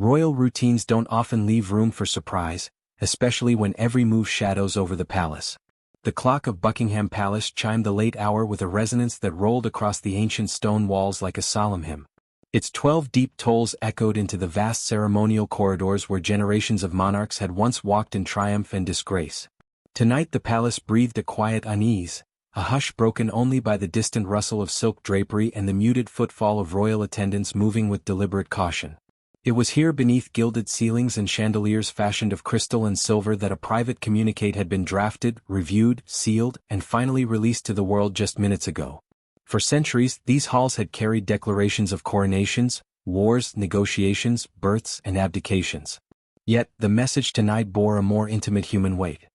Royal routines don't often leave room for surprise, especially when every move shadows over the palace. The clock of Buckingham Palace chimed the late hour with a resonance that rolled across the ancient stone walls like a solemn hymn. Its 12 deep tolls echoed into the vast ceremonial corridors where generations of monarchs had once walked in triumph and disgrace. Tonight the palace breathed a quiet unease, a hush broken only by the distant rustle of silk drapery and the muted footfall of royal attendants moving with deliberate caution. It was here beneath gilded ceilings and chandeliers fashioned of crystal and silver that a private communique had been drafted, reviewed, sealed, and finally released to the world just minutes ago. For centuries, these halls had carried declarations of coronations, wars, negotiations, births, and abdications. Yet, the message tonight bore a more intimate human weight.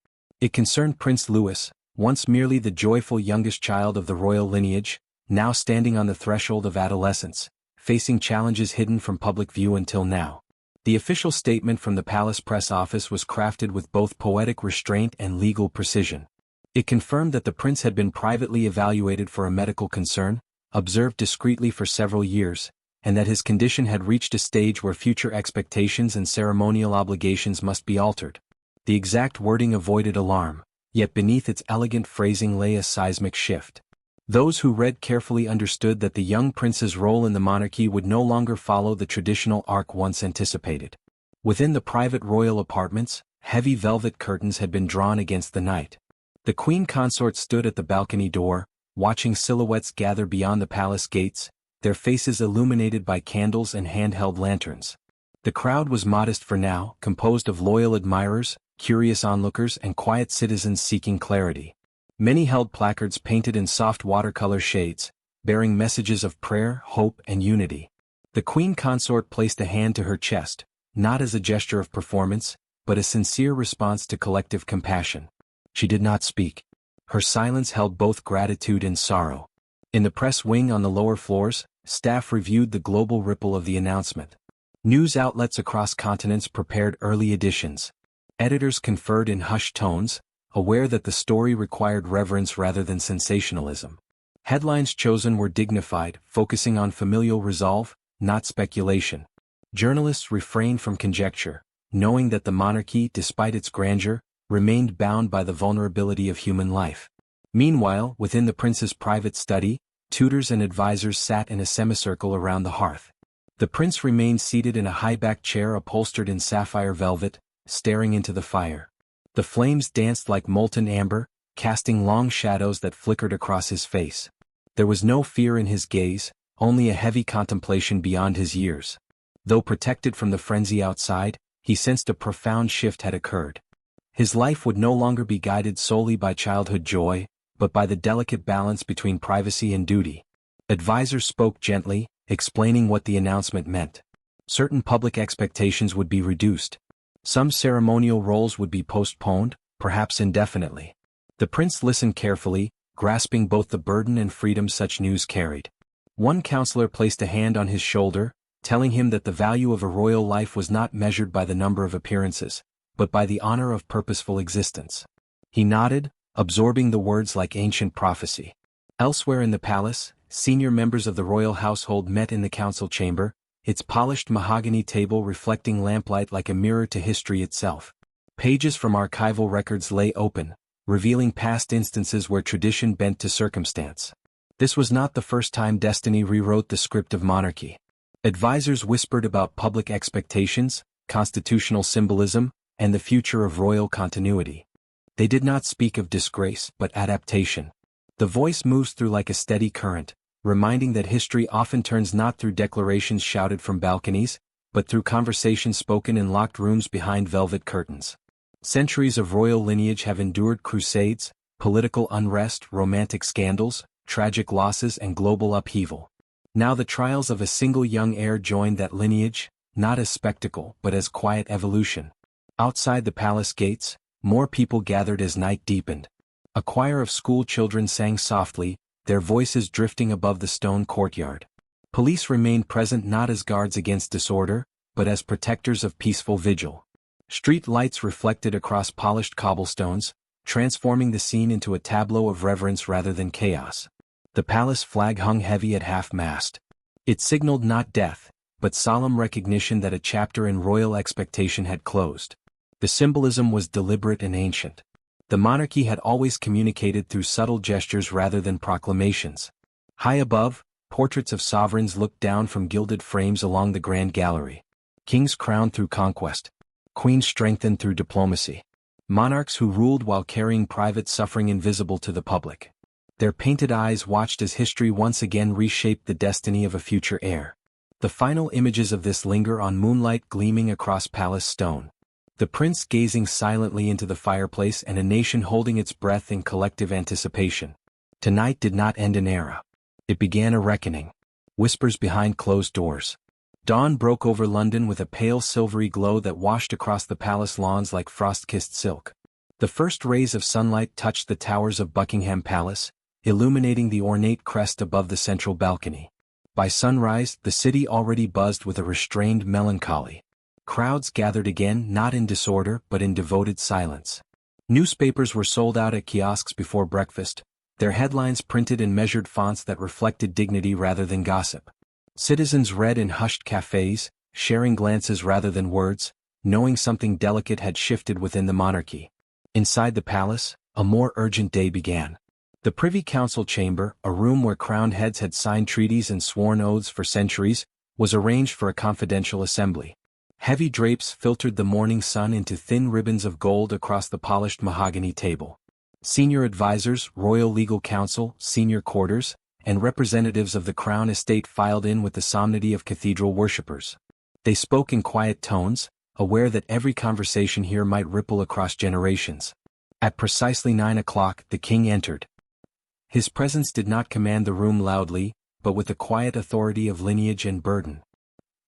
It concerned Prince Louis, once merely the joyful youngest child of the royal lineage, now standing on the threshold of adolescence, facing challenges hidden from public view until now. The official statement from the palace press office was crafted with both poetic restraint and legal precision. It confirmed that the prince had been privately evaluated for a medical concern, observed discreetly for several years, and that his condition had reached a stage where future expectations and ceremonial obligations must be altered. The exact wording avoided alarm, yet beneath its elegant phrasing lay a seismic shift. Those who read carefully understood that the young prince's role in the monarchy would no longer follow the traditional arc once anticipated. Within the private royal apartments, heavy velvet curtains had been drawn against the night. The queen consort stood at the balcony door, watching silhouettes gather beyond the palace gates, their faces illuminated by candles and handheld lanterns. The crowd was modest for now, composed of loyal admirers, curious onlookers, and quiet citizens seeking clarity. Many held placards painted in soft watercolor shades, bearing messages of prayer, hope, and unity. The queen consort placed a hand to her chest, not as a gesture of performance, but a sincere response to collective compassion. She did not speak. Her silence held both gratitude and sorrow. In the press wing on the lower floors, staff reviewed the global ripple of the announcement. News outlets across continents prepared early editions. Editors conferred in hushed tones, aware that the story required reverence rather than sensationalism. Headlines chosen were dignified, focusing on familial resolve, not speculation. Journalists refrained from conjecture, knowing that the monarchy, despite its grandeur, remained bound by the vulnerability of human life. Meanwhile, within the prince's private study, tutors and advisors sat in a semicircle around the hearth. The prince remained seated in a high-backed chair upholstered in sapphire velvet, staring into the fire. The flames danced like molten amber, casting long shadows that flickered across his face. There was no fear in his gaze, only a heavy contemplation beyond his years. Though protected from the frenzy outside, he sensed a profound shift had occurred. His life would no longer be guided solely by childhood joy, but by the delicate balance between privacy and duty. Advisors spoke gently, explaining what the announcement meant. Certain public expectations would be reduced. Some ceremonial roles would be postponed, perhaps indefinitely. The prince listened carefully, grasping both the burden and freedom such news carried. One counselor placed a hand on his shoulder, telling him that the value of a royal life was not measured by the number of appearances, but by the honor of purposeful existence. He nodded, absorbing the words like ancient prophecy. Elsewhere in the palace, senior members of the royal household met in the council chamber, its polished mahogany table reflecting lamplight like a mirror to history itself. Pages from archival records lay open, revealing past instances where tradition bent to circumstance. This was not the first time destiny rewrote the script of monarchy. Advisors whispered about public expectations, constitutional symbolism, and the future of royal continuity. They did not speak of disgrace, but adaptation. The voice moves through like a steady current, reminding that history often turns not through declarations shouted from balconies, but through conversations spoken in locked rooms behind velvet curtains. Centuries of royal lineage have endured crusades, political unrest, romantic scandals, tragic losses, and global upheaval. Now the trials of a single young heir joined that lineage, not as spectacle but as quiet evolution. Outside the palace gates, more people gathered as night deepened. A choir of school children sang softly, their voices drifting above the stone courtyard. Police remained present not as guards against disorder, but as protectors of peaceful vigil. Street lights reflected across polished cobblestones, transforming the scene into a tableau of reverence rather than chaos. The palace flag hung heavy at half-mast. It signaled not death, but solemn recognition that a chapter in royal expectation had closed. The symbolism was deliberate and ancient. The monarchy had always communicated through subtle gestures rather than proclamations. High above, portraits of sovereigns looked down from gilded frames along the grand gallery. Kings crowned through conquest. Queens strengthened through diplomacy. Monarchs who ruled while carrying private suffering invisible to the public. Their painted eyes watched as history once again reshaped the destiny of a future heir. The final images of this linger on moonlight gleaming across palace stone. The prince gazing silently into the fireplace and a nation holding its breath in collective anticipation. Tonight did not end an era. It began a reckoning. Whispers behind closed doors. Dawn broke over London with a pale silvery glow that washed across the palace lawns like frost-kissed silk. The first rays of sunlight touched the towers of Buckingham Palace, illuminating the ornate crest above the central balcony. By sunrise, the city already buzzed with a restrained melancholy. Crowds gathered again, not in disorder but in devoted silence. Newspapers were sold out at kiosks before breakfast, their headlines printed in measured fonts that reflected dignity rather than gossip. Citizens read in hushed cafes, sharing glances rather than words, knowing something delicate had shifted within the monarchy. Inside the palace, a more urgent day began. The Privy Council chamber, a room where crowned heads had signed treaties and sworn oaths for centuries, was arranged for a confidential assembly. Heavy drapes filtered the morning sun into thin ribbons of gold across the polished mahogany table. Senior advisors, royal legal counsel, senior courtiers, and representatives of the crown estate filed in with the solemnity of cathedral worshippers. They spoke in quiet tones, aware that every conversation here might ripple across generations. At precisely 9 o'clock, the king entered. His presence did not command the room loudly, but with the quiet authority of lineage and burden.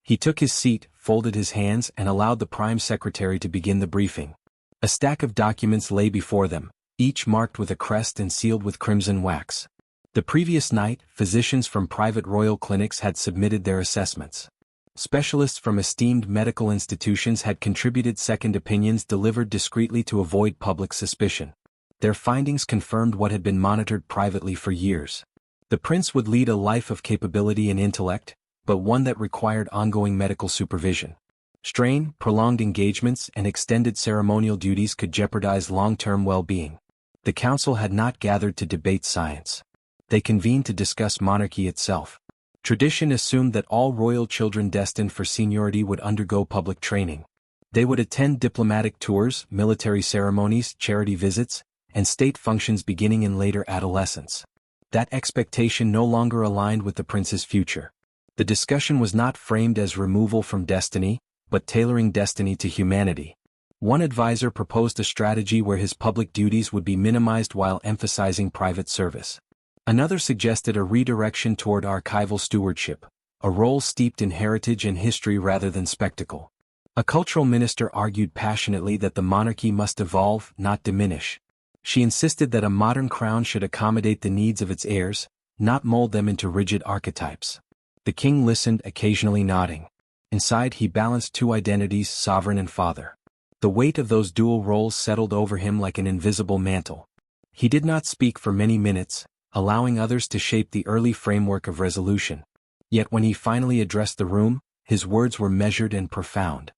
He took his seat, folded his hands, and allowed the prime secretary to begin the briefing. A stack of documents lay before them, each marked with a crest and sealed with crimson wax. The previous night, physicians from private royal clinics had submitted their assessments. Specialists from esteemed medical institutions had contributed second opinions delivered discreetly to avoid public suspicion. Their findings confirmed what had been monitored privately for years. The prince would lead a life of capability and intellect, but one that required ongoing medical supervision. Strain, prolonged engagements, and extended ceremonial duties could jeopardize long-term well-being. The council had not gathered to debate science. They convened to discuss monarchy itself. Tradition assumed that all royal children destined for seniority would undergo public training. They would attend diplomatic tours, military ceremonies, charity visits, and state functions beginning in later adolescence. That expectation no longer aligned with the prince's future. The discussion was not framed as removal from destiny, but tailoring destiny to humanity. One advisor proposed a strategy where his public duties would be minimized while emphasizing private service. Another suggested a redirection toward archival stewardship, a role steeped in heritage and history rather than spectacle. A cultural minister argued passionately that the monarchy must evolve, not diminish. She insisted that a modern crown should accommodate the needs of its heirs, not mold them into rigid archetypes. The king listened, occasionally nodding. Inside he balanced two identities, sovereign and father. The weight of those dual roles settled over him like an invisible mantle. He did not speak for many minutes, allowing others to shape the early framework of resolution. Yet when he finally addressed the room, his words were measured and profound.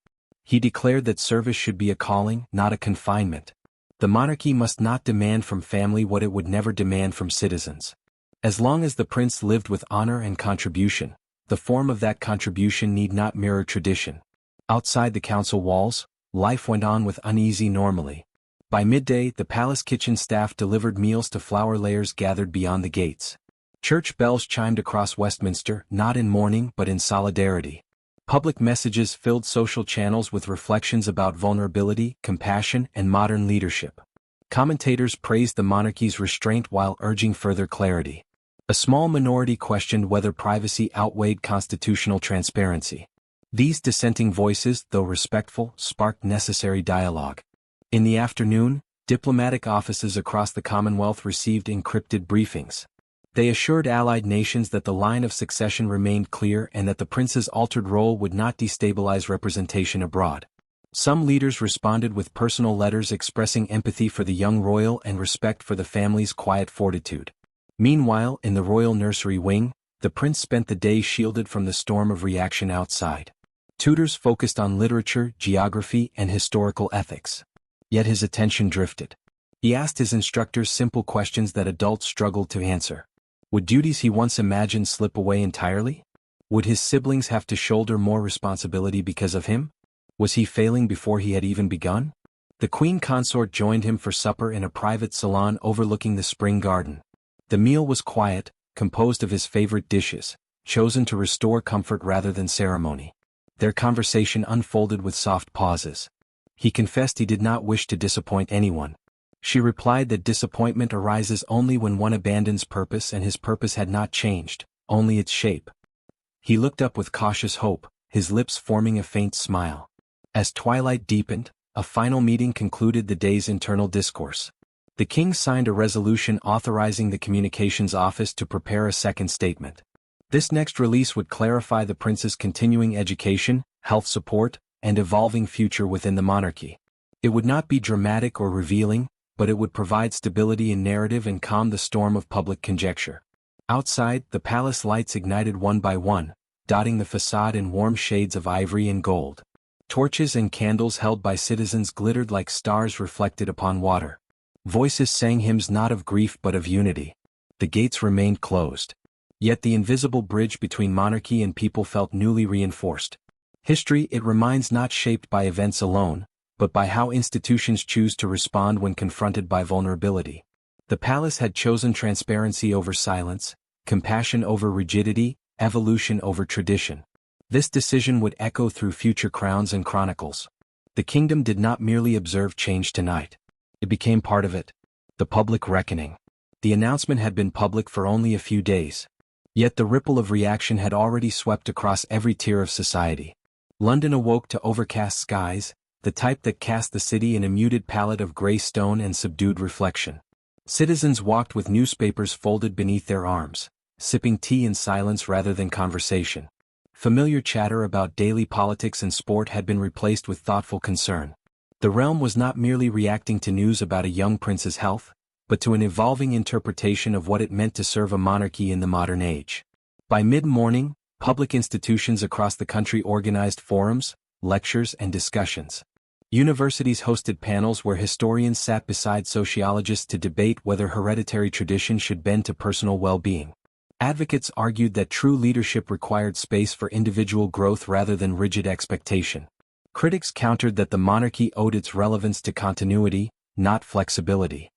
He declared that service should be a calling, not a confinement. The monarchy must not demand from family what it would never demand from citizens. As long as the prince lived with honor and contribution, the form of that contribution need not mirror tradition. Outside the council walls, life went on with uneasy normalcy. By midday, the palace kitchen staff delivered meals to flower layers gathered beyond the gates. Church bells chimed across Westminster, not in mourning but in solidarity. Public messages filled social channels with reflections about vulnerability, compassion, and modern leadership. Commentators praised the monarchy's restraint while urging further clarity. A small minority questioned whether privacy outweighed constitutional transparency. These dissenting voices, though respectful, sparked necessary dialogue. In the afternoon, diplomatic offices across the Commonwealth received encrypted briefings. They assured allied nations that the line of succession remained clear and that the prince's altered role would not destabilize representation abroad. Some leaders responded with personal letters expressing empathy for the young royal and respect for the family's quiet fortitude. Meanwhile, in the royal nursery wing, The prince spent the day shielded from the storm of reaction outside. Tutors focused on literature, geography, and historical ethics. Yet his attention drifted. He asked his instructors simple questions that adults struggled to answer. Would duties he once imagined slip away entirely? Would his siblings have to shoulder more responsibility because of him? Was he failing before he had even begun? The queen consort joined him for supper in a private salon overlooking the spring garden. The meal was quiet, composed of his favorite dishes, chosen to restore comfort rather than ceremony. Their conversation unfolded with soft pauses. He confessed he did not wish to disappoint anyone. She replied that disappointment arises only when one abandons purpose, and his purpose had not changed, only its shape. He looked up with cautious hope, his lips forming a faint smile. As twilight deepened, a final meeting concluded the day's internal discourse. The king signed a resolution authorizing the communications office to prepare a second statement. This next release would clarify the prince's continuing education, health support, and evolving future within the monarchy. It would not be dramatic or revealing, but it would provide stability in narrative and calm the storm of public conjecture. Outside, the palace lights ignited one by one, dotting the facade in warm shades of ivory and gold. Torches and candles held by citizens glittered like stars reflected upon water. Voices sang hymns not of grief but of unity. The gates remained closed. Yet the invisible bridge between monarchy and people felt newly reinforced. History, it reminds, not shaped by events alone, but by how institutions choose to respond when confronted by vulnerability. The palace had chosen transparency over silence, compassion over rigidity, evolution over tradition. This decision would echo through future crowns and chronicles. The kingdom did not merely observe change tonight. It became part of it. The public reckoning. The announcement had been public for only a few days. Yet the ripple of reaction had already swept across every tier of society. London awoke to overcast skies, the type that cast the city in a muted palette of gray stone and subdued reflection. Citizens walked with newspapers folded beneath their arms, sipping tea in silence rather than conversation. Familiar chatter about daily politics and sport had been replaced with thoughtful concern. The realm was not merely reacting to news about a young prince's health, but to an evolving interpretation of what it meant to serve a monarchy in the modern age. By mid-morning, public institutions across the country organized forums, lectures, and discussions. Universities hosted panels where historians sat beside sociologists to debate whether hereditary tradition should bend to personal well-being. Advocates argued that true leadership required space for individual growth rather than rigid expectation. Critics countered that the monarchy owed its relevance to continuity, not flexibility.